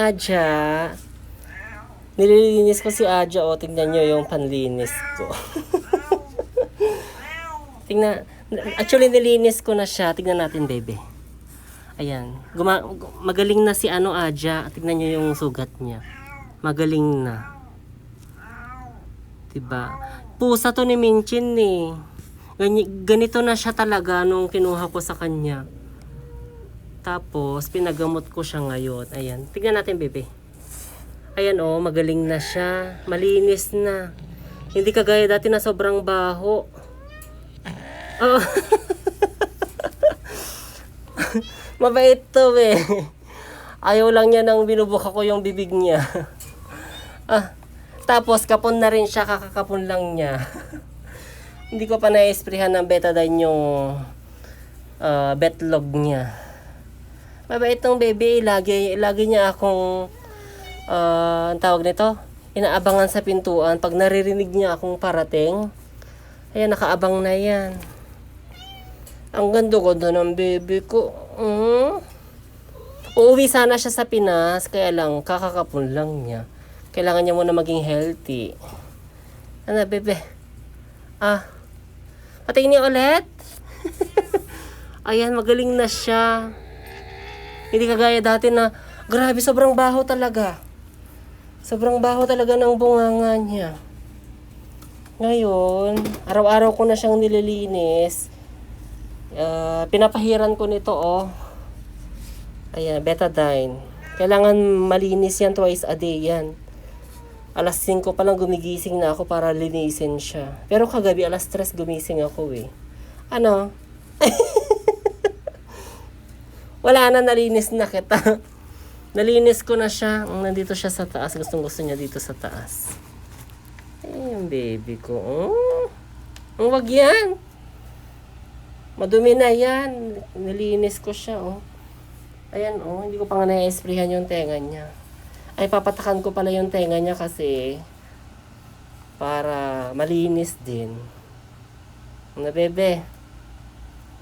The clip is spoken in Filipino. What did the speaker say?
Aja. Nililinis ko si Aja. O, tingnan nyo yung panlinis ko. Tingnan. Actually, nilinis ko na siya. Tingnan natin, baby. Ayan. Magaling na si Aja. Tingnan nyo yung sugat niya. Magaling na. Diba? Pusa to ni Minchin eh. Ganito na siya talaga nung kinuha ko sa kanya. Tapos, pinagamot ko siya ngayon. Ayan. Tignan natin, bebe. Ayan, oh. Magaling na siya. Malinis na. Hindi kagaya dati na sobrang baho. Oh. Mabait to, eh. Ayaw lang niya nang binubuka ko yung bibig niya. Tapos, kapon na rin siya. Kakakapon lang niya. Hindi ko pa na-esprehan ng betadine yung betlog niya. Mabait tong baby, lagi niya akong ang tawag nito, inaabangan sa pintuan pag naririnig niya akong parating. Ayan, nakaabang na yan. Ang ganda-ganda ng baby ko. Uuwi sana siya sa Pinas, kaya lang kakakapon lang niya. Kailangan niya muna maging healthy. Ano, bebe? Patingin niya ulit. Ayan, magaling na siya. Hindi kagaya dati na, grabe, sobrang baho talaga. Sobrang baho talaga ng bunganga niya. Ngayon, araw-araw ko na siyang nililinis. Pinapahiran ko nito, oh. Ayan, betadine. Kailangan malinis yan twice a day yan. Alas 5 pa lang gumigising na ako para linisin siya. Pero kagabi, alas 3 gumising ako eh. Ano? Wala na, nalinis na kita. Nalinis ko na siya. Nandito siya sa taas. Gustong gusto niya dito sa taas. Ayun, baby ko. Wag yan. Madumi na yan. Nalinis ko siya, oh. Ayan, oh. Hindi ko pa nga na-esprehan yung tenga niya. Ay, papatakan ko pala yung tenga niya kasi para malinis din. Ano, bebe?